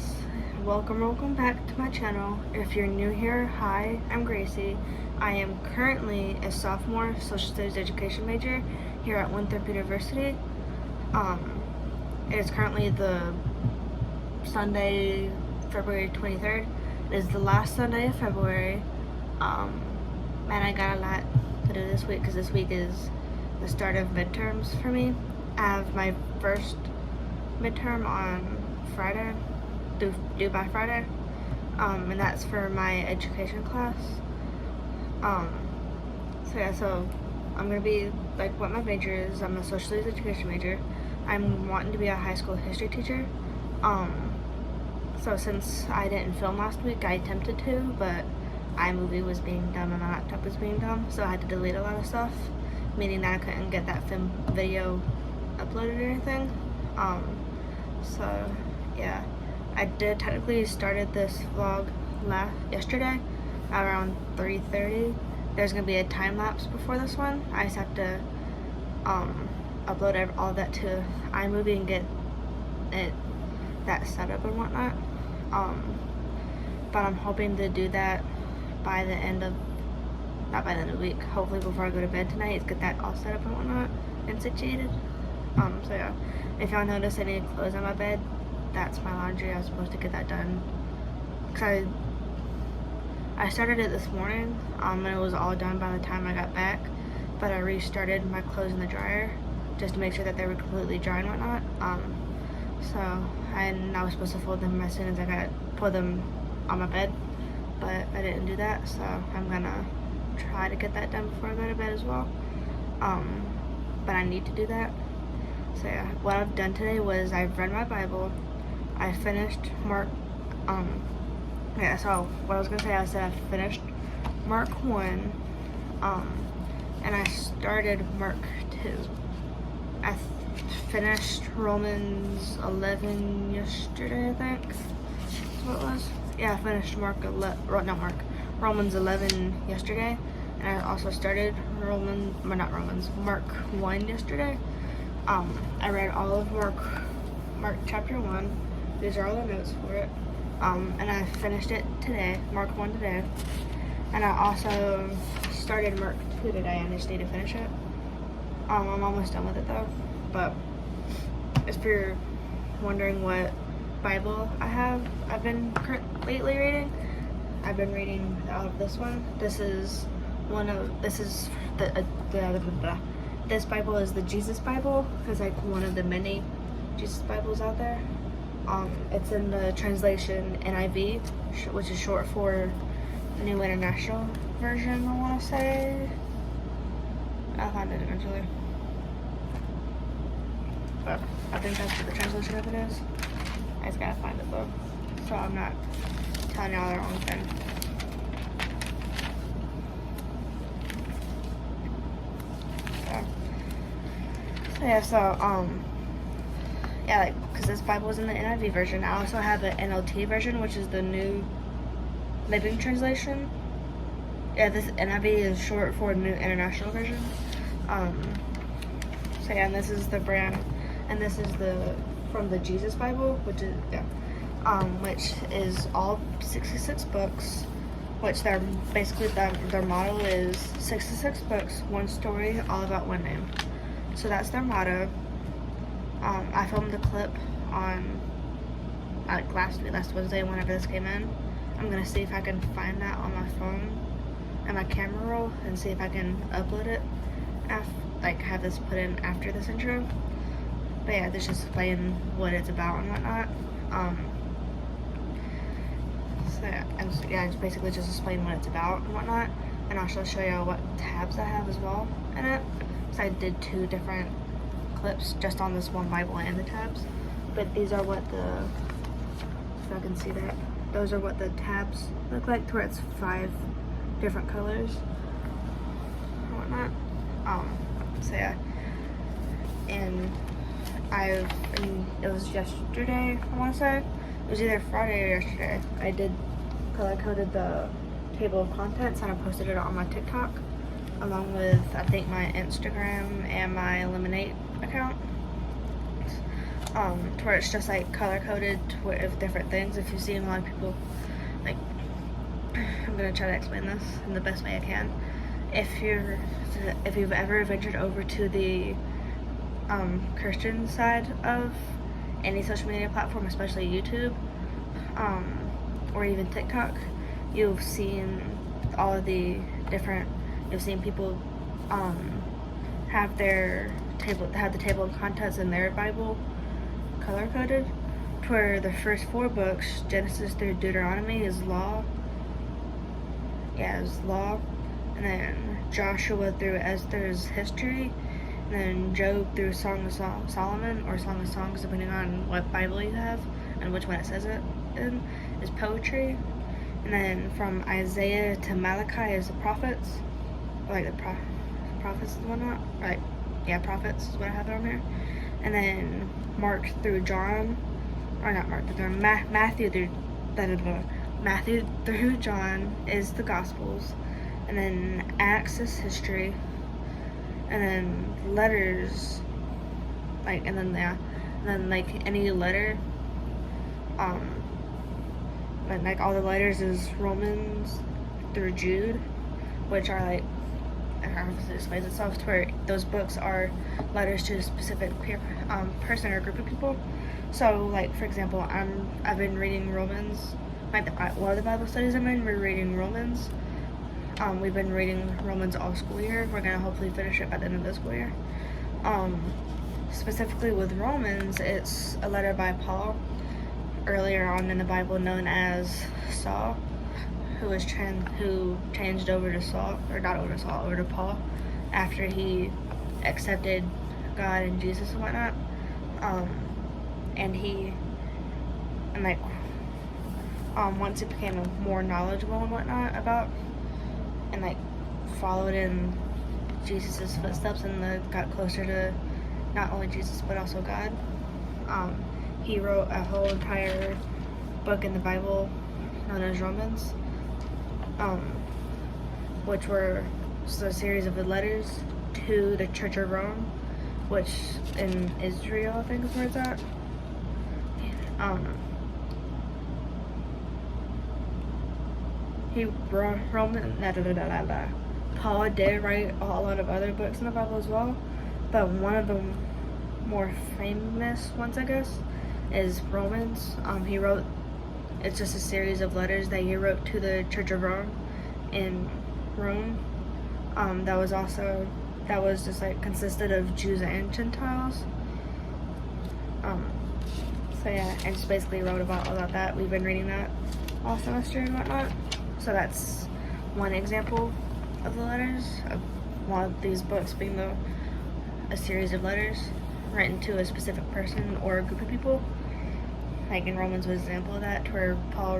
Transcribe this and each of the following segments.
guys, welcome back to my channel. If you're new here, hi, I'm Gracie. I am currently a sophomore social studies education major here at Winthrop University. It is currently the Sunday, February 23rd. It is the last Sunday of February. And I got a lot to do this week because this week is the start of midterms for me. I have my first midterm on Friday, due by Friday, and that's for my education class. So I'm gonna be like what my major is. I'm a social studies education major. I'm wanting to be a high school history teacher. So since I didn't film last week, I attempted to, but iMovie was being dumb and my laptop was being dumb, so I had to delete a lot of stuff, meaning that I couldn't get that video uploaded or anything. So yeah, I did technically started this vlog yesterday around 3:30. There's gonna be a time lapse before this one. I just have to upload all that to iMovie and get that set up and whatnot. But I'm hoping to do that by the end of, not by the end of the week, hopefully before I go to bed tonight, is get that all set up and whatnot and situated. So yeah, if y'all notice any clothes on my bed, that's my laundry. I was supposed to get that done because I started it this morning, and it was all done by the time I got back, but I restarted my clothes in the dryer just to make sure that they were completely dry and whatnot. And I was supposed to fold them as soon as I put them on my bed, but I didn't do that, so I'm gonna try to get that done before I go to bed as well. But I need to do that. So yeah, what I've done today was I've read my Bible. I finished Mark. So what I was gonna say, I said I finished Mark 1, and I started Mark 2. I finished Romans 11 yesterday, I think. That's what it was. Yeah, I finished Romans 11 yesterday, and I also started Mark 1 yesterday. I read all of Mark chapter 1. These are all the notes for it. And I finished it today, Mark 1 today. And I also started Mark 2 today. I just need to finish it. I'm almost done with it though. But if you're wondering what Bible I've been lately reading, I've been reading this one. This Bible is the Jesus Bible, because like one of the many Jesus Bibles out there. It's in the translation NIV, which is short for New International Version, I want to say. I'll find it eventually. But I think that's what the translation of it is. I just gotta find it though, so I'm not telling y'all the wrong thing. Because this Bible is in the NIV version. I also have the NLT version, which is the New Living Translation. Yeah, this NIV is short for New International Version. And this is the brand, and this is from the Jesus Bible, which is all 66 books, which their motto is 66 books, one story, all about one name. So that's their motto. I filmed a clip on last Wednesday whenever this came in. I'm gonna see if I can find that on my phone and my camera roll and see if I can upload it have this put in after this intro. But yeah, this just explain what it's about and whatnot. It's basically just explain what it's about and whatnot, and also show you what tabs I have as well in it. So I did 2 different clips just on this one Bible and the tabs, but these are what if I can see that, those are what the tabs look like, to where it's 5 different colors and whatnot. So yeah, and it was yesterday, I want to say, it was either Friday or yesterday, I did color coded the table of contents and I posted it on my TikTok, along with I think my Instagram and my Lemonade account. to where it's just like color coded with different things. If you've seen a lot of people, like, I'm gonna try to explain this in the best way I can. If you've ever ventured over to the Christian side of any social media platform, especially YouTube, or even TikTok, you've seen all of the different. You've seen people have the table of contents in their Bible color coded, to where the first 4 books, Genesis through Deuteronomy, is law. Yeah, is law, and then Joshua through Esther is history, and then Job through Song of Solomon or Song of Songs, depending on what Bible you have and which one it says it in, is poetry. And then from Isaiah to Malachi is the prophets, like the prophets and whatnot. Right? Yeah, prophets is what I have on here. And then Mark through John, or not Mark through Matthew through John is the Gospels, and then Acts is history, and then letters, like, and then like any letter, like all the letters is Romans through Jude, which are like, obviously displays itself to where those books are letters to a specific person or group of people. So, like, for example, I've been reading Romans. Like, one of the Bible studies I'm in, we're reading Romans. We've been reading Romans all school year. We're gonna hopefully finish it by the end of the school year. Specifically with Romans, it's a letter by Paul, earlier on in the Bible known as Saul, who changed over to Saul, or not over to Saul, over to Paul, after he accepted God and Jesus and whatnot. Once he became more knowledgeable and whatnot about, and like followed in Jesus's footsteps and got closer to not only Jesus but also God, he wrote a whole entire book in the Bible known as Romans, which were a series of letters to the Church of Rome, which in Israel, I think is where it's at. Paul did write a lot of other books in the Bible as well, but one of the more famous ones, I guess, is Romans. It's just a series of letters that he wrote to the Church of Rome in Rome. That was just like consisted of Jews and Gentiles. So yeah, and just basically wrote about all of that. We've been reading that all semester and whatnot. So that's one example of the letters, of one of these books being a series of letters written to a specific person or a group of people. Like in Romans was an example of that, where Paul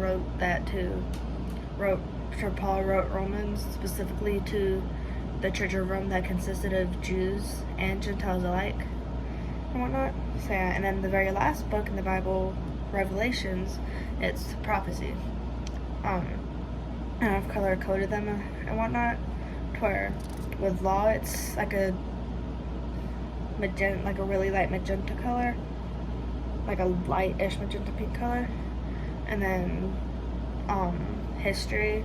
wrote Romans specifically to the Church of Rome that consisted of Jews and Gentiles alike and whatnot. So yeah, and then the very last book in the Bible, Revelations, it's prophecy. And I've color coded them and whatnot, to where with law it's like a really light magenta color, like a light-ish magenta pink color, and then history,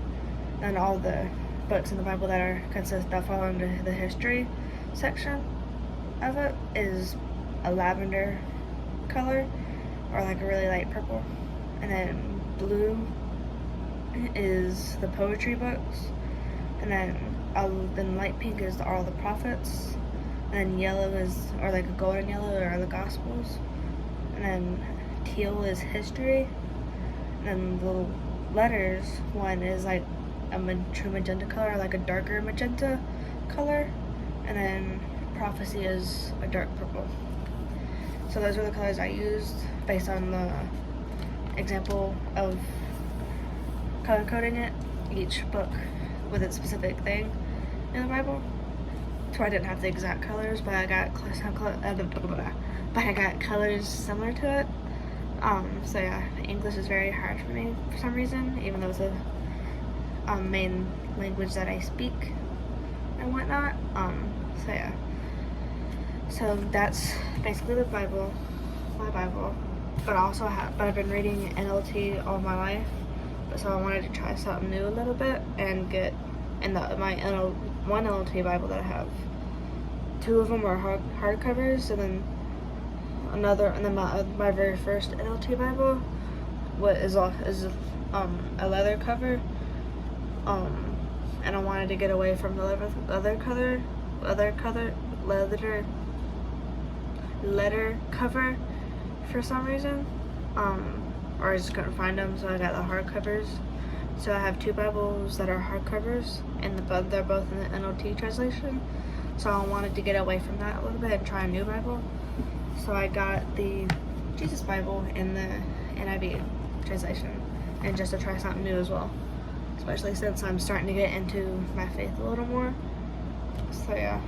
and all the books in the Bible that fall under the history section of it is a lavender color, or like a really light purple, and then blue is the poetry books, and then light pink is all the prophets, and then yellow is, or like a golden yellow, are the Gospels, and then teal is history, and then the letters, one is like a true magenta color, like a darker magenta color, and then prophecy is a dark purple. So those are the colors I used based on the example of color coding it, each book with its specific thing in the Bible. So I didn't have the exact colors, but I got colors similar to it. So yeah, English is very hard for me for some reason, even though it's a main language that I speak and whatnot. So yeah. So that's basically the Bible. my Bible, but I've been reading NLT all my life, so I wanted to try something new a little bit and get in one NLT Bible that I have. 2 of them are hardcovers, and then my very first NLT Bible is a leather cover. And I wanted to get away from the letter cover for some reason, or I just couldn't find them, so I got the hardcovers. So I have 2 Bibles that are hardcovers, and they're both in the NLT translation. So I wanted to get away from that a little bit and try a new Bible. So I got the Jesus Bible in the NIV translation, and just to try something new as well, especially since I'm starting to get into my faith a little more. So yeah,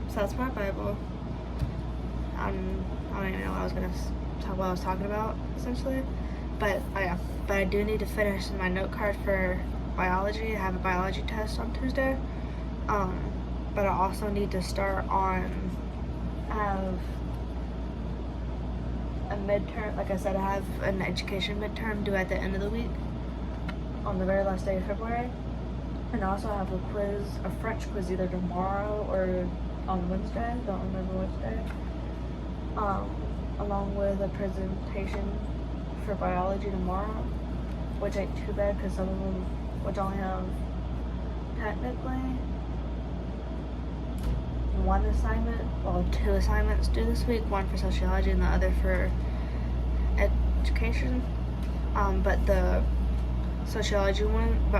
so that's my Bible. I don't even know what I was talking about essentially, but yeah. But I do need to finish my note card for biology. I have a biology test on Tuesday. But I also need to start on have a midterm. Like I said, I have an education midterm due at the end of the week, on the very last day of February. And I also have a French quiz either tomorrow or on Wednesday, don't remember which day. Along with a presentation for biology tomorrow, which ain't too bad because some of them, which only have technically 2 assignments due this week, one for sociology and the other for education. But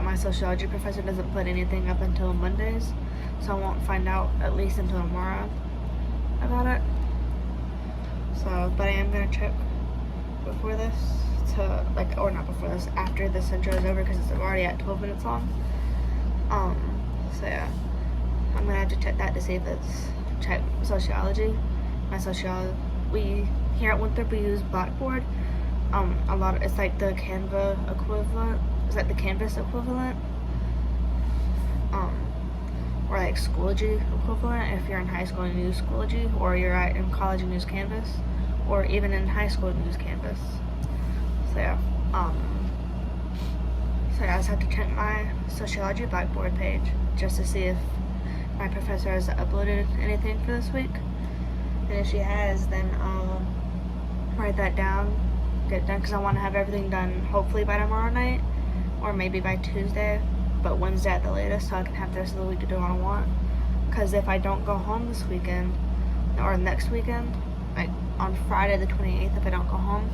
my sociology professor doesn't put anything up until Mondays, so I won't find out at least until tomorrow about it. So, but I am gonna check before this after this intro is over, because it's already at 12 minutes long. So yeah, I'm gonna have to check that to see if check sociology. Here at Winthrop we use Blackboard. It's like the Canva equivalent. It's like the Canvas equivalent. Or like Schoology equivalent if you're in high school and you use Schoology, or you're in college and use Canvas, or even in high school and use Canvas. So yeah, I just have to check my sociology Blackboard page just to see if my professor has uploaded anything for this week. And if she has, then I'll write that down, get it done, because I want to have everything done hopefully by tomorrow night, or maybe by Tuesday, but Wednesday at the latest, so I can have the rest of the week to do what I want. Because if I don't go home this weekend, or next weekend, like on Friday the 28th, if I don't go home,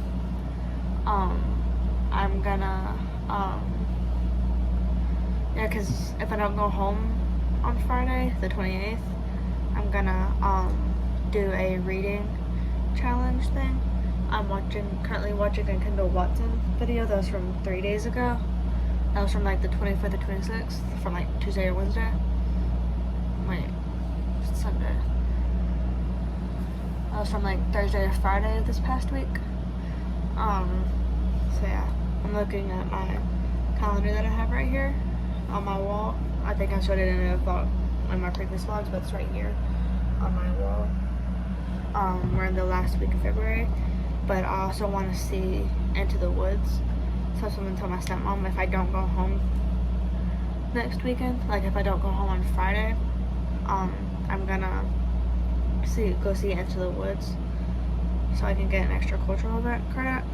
I'm gonna, because if I don't go home on Friday the 28th, I'm gonna do a reading challenge thing. I'm currently watching a Kendall Watson video that was from 3 days ago. That was from like the 25th or 26th, from like Tuesday or Wednesday. Wait, Sunday. That was from like Thursday or Friday of this past week. So yeah, I'm looking at my calendar that I have right here on my wall. I think I showed it in my previous vlogs, but it's right here on my wall. We're in the last week of February, but I also want to see Into the Woods. So I'm going to tell my stepmom if I don't go home next weekend, like if I don't go home on Friday, I'm gonna go see Into the Woods so I can get an extra cultural event credit.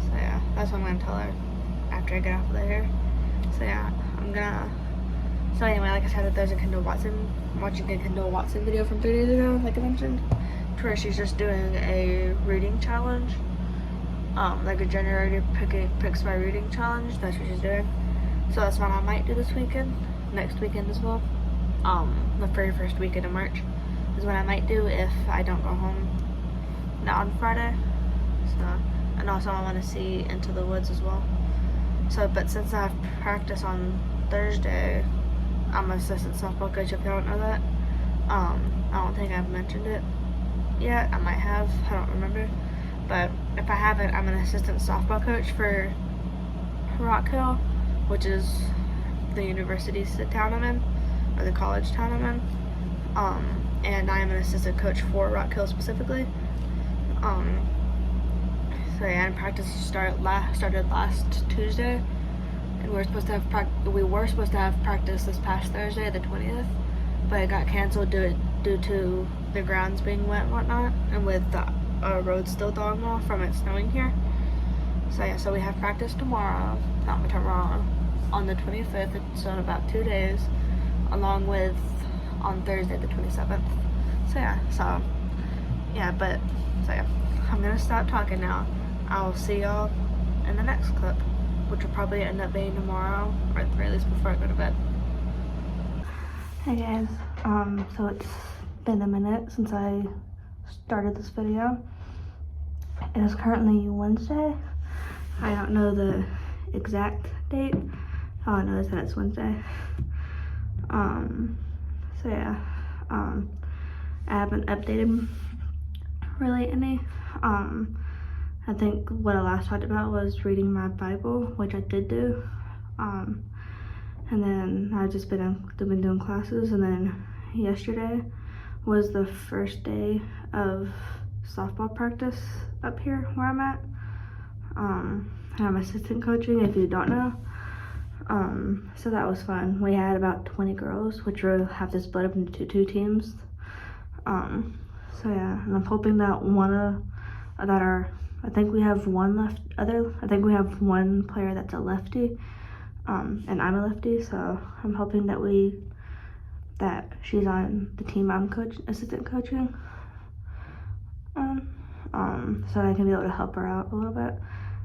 So yeah, that's what I'm gonna tell her after I get off of here. So yeah, so anyway, like I said, there's watching a Kendall Watson video from 3 days ago, like I mentioned, to where she's just doing a reading challenge, like a generator picks my reading challenge. That's what she's doing. So that's what I might do this weekend, next weekend as well. The very first weekend of March is what I might do if I don't go home on Friday. So, and also I want to see Into the Woods as well. So, but since I have practice on Thursday, I'm an assistant softball coach, if you don't know that. I don't think I've mentioned it yet. I might have, I don't remember. But if I haven't, I'm an assistant softball coach for Rock Hill, which is the university's town I'm in, or the college town I'm in. and I am an assistant coach for Rock Hill specifically. So yeah, and practice started last Tuesday, and we were supposed to have practice this past Thursday, the 20th, but it got canceled due to the grounds being wet and whatnot, and with the roads still thawing off from it snowing here. So yeah, so we have practice tomorrow, on the 25th, so in about 2 days, along with on Thursday the 27th. So yeah, I'm gonna stop talking now. I'll see y'all in the next clip, which will probably end up being tomorrow, or at the very least before I go to bed. Hey guys, so it's been a minute since I started this video. It is currently Wednesday. I don't know the exact date. All I know is that it's Wednesday. So yeah, I haven't updated really any. I think what I last talked about was reading my Bible, which I did do. And then I've just been doing classes, and then yesterday was the first day of softball practice up here where I'm at. And I'm assistant coaching, if you don't know. So that was fun. We had about 20 girls, which will have to split up into two teams. So yeah, and I'm hoping that I think we have one player that's a lefty, and I'm a lefty, so I'm hoping that she's on the team I'm assistant coaching, so I can be able to help her out a little bit,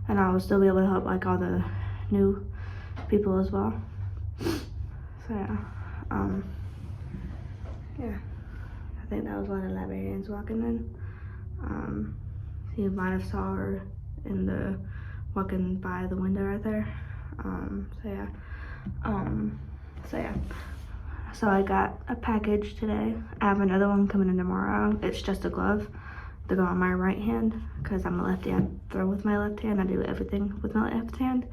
and I'll still be able to help like all the new people as well. So yeah, I think that was one of the librarians walking in. You might have saw her walking by the window right there. So I got a package today. I have another one coming in tomorrow. It's just a glove to go on my right hand, because I'm a lefty. I throw with my left hand. I do everything with my left hand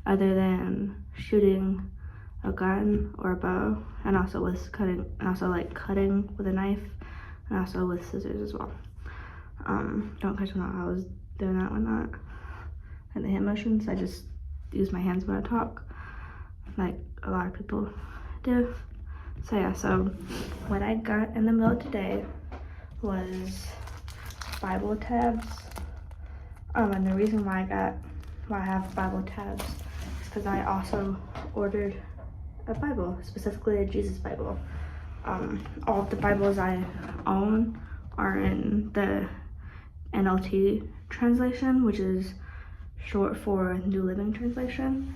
other than shooting a gun or a bow, and also with cutting with a knife, and also with scissors as well. Don't catch me out, I was doing that one, not and the hand motions. I just use my hands when I talk, like a lot of people do. So yeah, so what I got in the mail today was Bible tabs. And the reason why I have Bible tabs is because I also ordered a Bible, specifically a Jesus Bible. All of the Bibles I own are in the NLT translation, which is short for New Living Translation.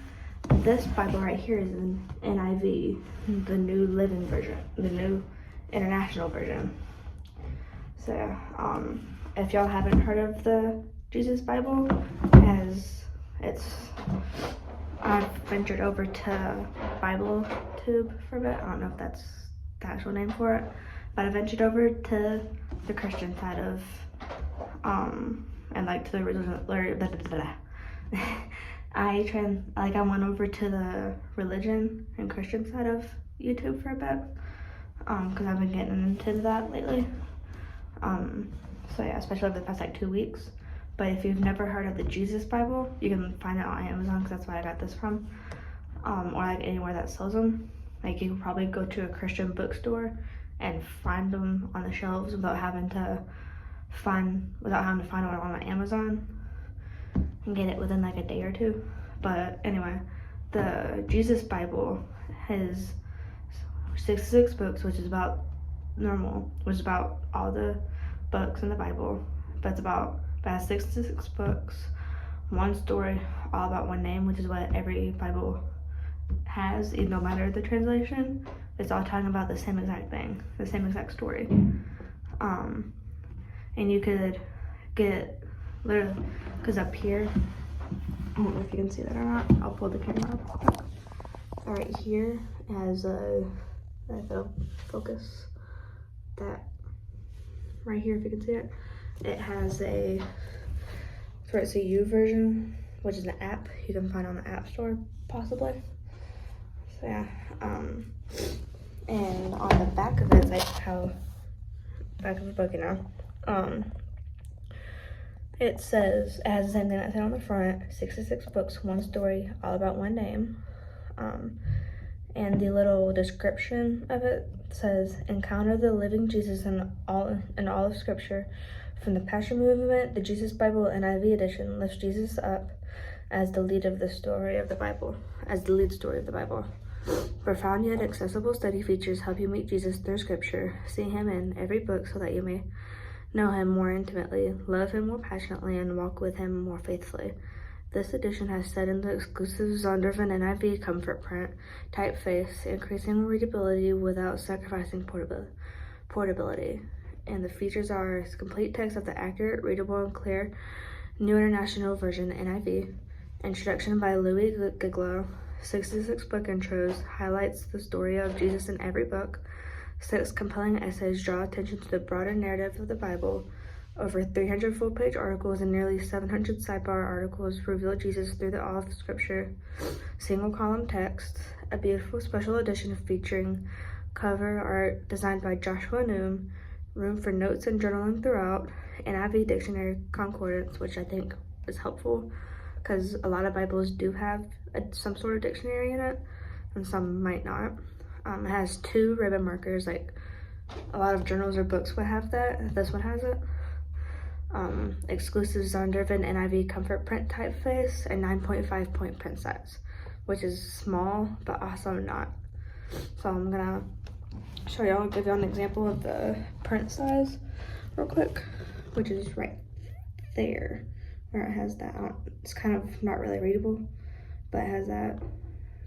This Bible right here is in NIV, the New Living Version, the New International Version. So, if y'all haven't heard of the Jesus Bible, I've ventured over to Bible Tube for a bit. I don't know if that's the actual name for it, but I ventured over to the Christian side of, and like to the religion, I went over to the religion and Christian side of YouTube for a bit, because I've been getting into that lately. So yeah, especially over the past 2 weeks. But if you've never heard of the Jesus Bible, you can find it on Amazon, because that's where I got this from, or anywhere that sells them. You can probably go to a Christian bookstore and find them on the shelves without having to find one on Amazon and get it within a day or two. But anyway, the Jesus Bible has 66 books, which is about all the books in the Bible, but it has 66 books, one story, all about one name, which is what every Bible has, even no matter the translation. It's all talking about the same exact thing, the same exact story. And you could get, literally, because up here, I don't know if you can see that or not, I'll pull the camera up quick. Right here has if it'll focus that, right here if you can see it, it has a U version, which is an app you can find on the App Store, possibly. So yeah, and on the back of it, it's how back of the book, you know. It says, it has the same thing that said on the front, 66 books, one story, all about one name. And the little description of it says, encounter the living Jesus in all of Scripture. From the Passion Movement, the Jesus Bible NIV edition lifts Jesus up as the lead story of the Bible. Profound yet accessible study features help you meet Jesus through Scripture, see him in every book so that you may know him more intimately, love him more passionately, and walk with him more faithfully. This edition has set in the exclusive Zondervan NIV comfort print typeface, increasing readability without sacrificing portability. And the features are complete text of the accurate, readable, and clear New International Version NIV, introduction by Louis Giglow, 66 book intros, highlights the story of Jesus in every book, 6 compelling essays draw attention to the broader narrative of the Bible, over 300 full-page articles and nearly 700 sidebar articles reveal Jesus through all of Scripture, single-column text, a beautiful special edition featuring cover art designed by Joshua Noom, room for notes and journaling throughout, NIV dictionary concordance, which I think is helpful because a lot of Bibles do have some sort of dictionary in it, and some might not. It has 2 ribbon markers, like a lot of journals or books would have that. This one has it. Exclusive Zondervan NIV comfort print typeface and 9.5 point print size, which is small but also not. So I'm gonna show y'all, give y'all an example of the print size real quick, which is right there where it has that on. It's kind of not really readable, but it has that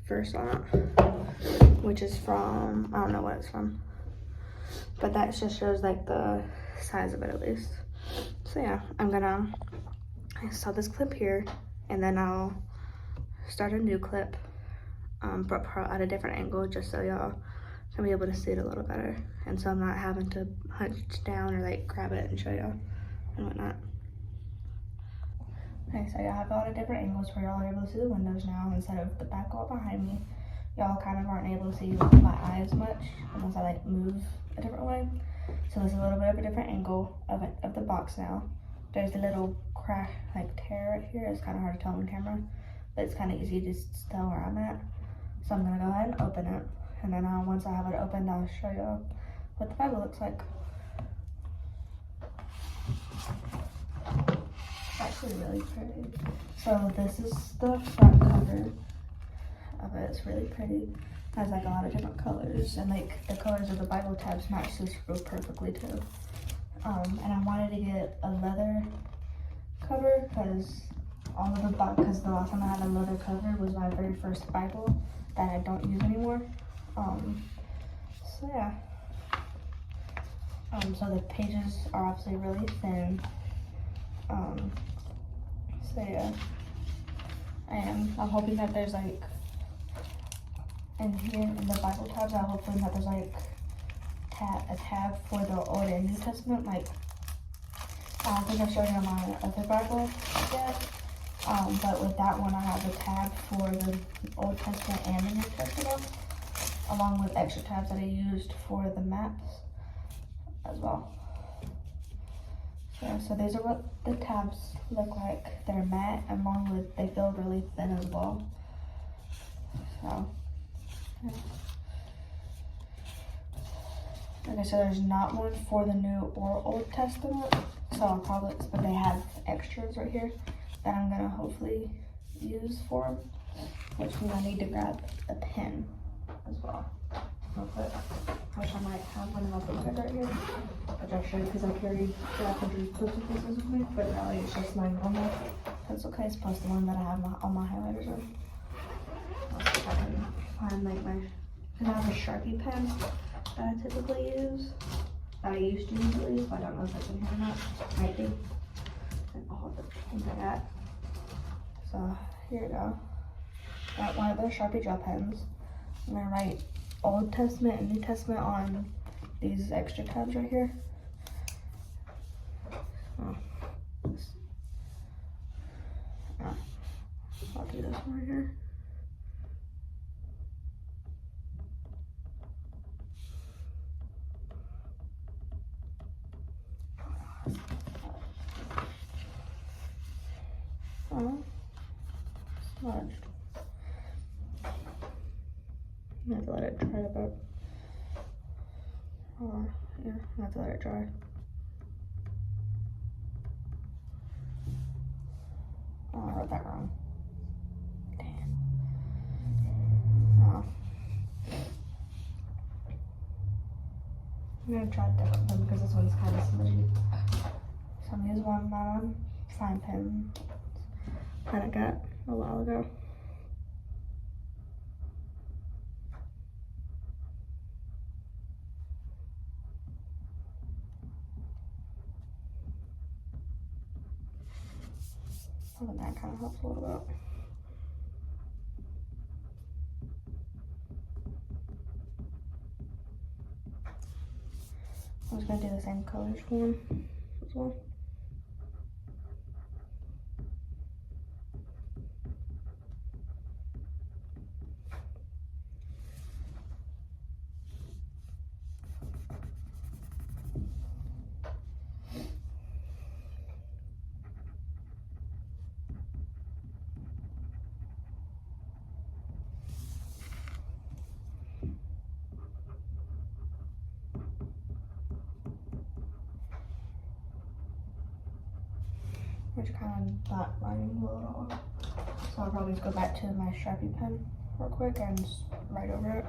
verse on it, which is from, I don't know what it's from, but that just shows like the size of it at least. So yeah, I saw this clip here, and then I'll start a new clip, but at a different angle, just so y'all can be able to see it a little better, and so I'm not having to hunch down or like grab it and show y'all and whatnot. Okay, so y'all have a lot of different angles where y'all are able to see the windows now instead of the back wall behind me. Y'all kind of aren't able to see my eyes much unless I like move a different way. So there's a little bit of a different angle of the box now. There's a little crack, like tear right here. It's kind of hard to tell on camera, but it's kind of easy to tell where I'm at. So I'm gonna go ahead and open it, and then once I have it opened, I'll show you what the Bible looks like. Actually really pretty. So this is the front cover of it. It's really pretty. It has like a lot of different colors, and like the colors of the Bible tabs match this real perfectly too. And I wanted to get a leather cover because the last time I had a leather cover was my very first Bible that I don't use anymore. So yeah. So the pages are obviously really thin. So yeah, I'm hoping that there's like, in here in the Bible tabs, I'm hoping that there's like a tab for the Old and New Testament. Like, I don't think I showed you my other Bible yet, but with that one I have a tab for the Old Testament and the New Testament, along with extra tabs that I used for the maps as well. So these are what the tabs look like. They're matte, along with, they feel really thin as well. So, yeah. Okay, so there's not one for the New or Old Testament, so I'll probably, but they have extras right here that I'm gonna hopefully use for them, which means I need to grab a pen as well. Real quick. I wish I might have one of my books right here, which I should, because I carry 500 pencil cases with me, but really it's just my normal pencil case plus the one that I have all my highlighters in. I'll see if I can find like because I have a Sharpie pen that I typically use, that I used to use at least, but I don't know if it's in here or not. Might be. And all the things I got. So here we go. Got one of those Sharpie gel pens. I'm gonna write Old Testament and New Testament on these extra tabs right here. I'll do this one right here. Oh, smudged. I have to let it dry a bit. Oh, yeah, I have to let it dry. Oh, I wrote that wrong. Dang. Oh. I'm gonna try a different pen because this one's kind of smudgy. So I'm gonna use one my fine pen that I got a while ago. I think that kind of helps a little bit. I'm just gonna do the same colors for them as well. Which kind of not writing well at all. So I'll probably just go back to my Sharpie pen real quick and just write over it.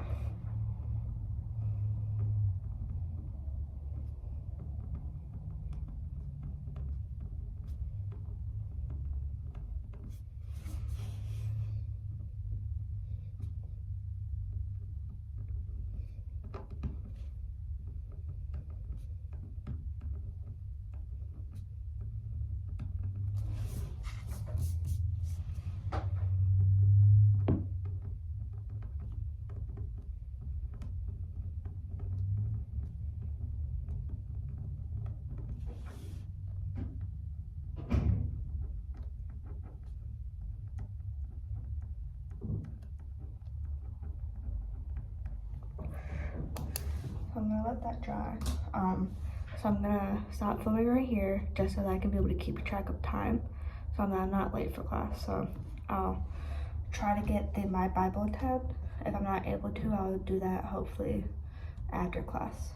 So I'm gonna let that dry. So I'm gonna stop filming right here just so that I can be able to keep track of time, so I'm not late for class. So I'll try to get my Bible tab. If I'm not able to, I'll do that hopefully after class.